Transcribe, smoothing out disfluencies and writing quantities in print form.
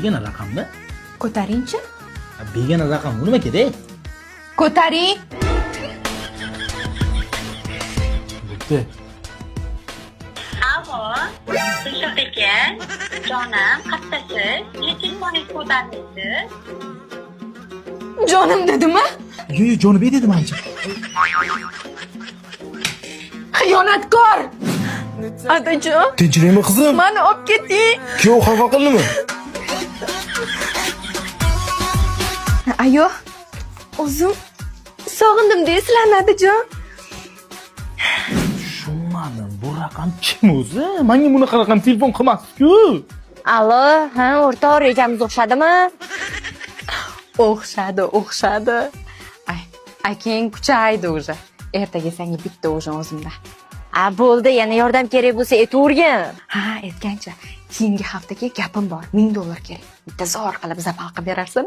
begona raqamni. Ko'taringchi? Begona raqam nima kerak? Ko'taring. Bo'pti. Alo, Dilshod aka, jonim, qattasiz? Telefoningiz ko'tarmaysiz? Jonim dedimi? Yo'q, Jonibek dedim ancha. Xiyonatkor! Adajon, Tinchlikmi qizim? meni olib keting. Kuyov xafa qildimi? Ayo, o'zim sog'indim deysizlarmi Adajon? Tushunmadim, bu raqam kim o'zi? Menga bunaqa raqam telefon qilmasdi-ku. Allo, ha, o'rtoq rejamiz o'xshadimi? O'xshadi. Akang kuchaydi o'zi. Ertaga senga bitta o'zim o'zimda. Bo'ldi, yana yordam kerak bo'lsa aytavergin. Ha, aytgancha. Keyingi haftaga gapim bor. $1000 kerak. Bitta zo'r qilib zapal qilib berarsan.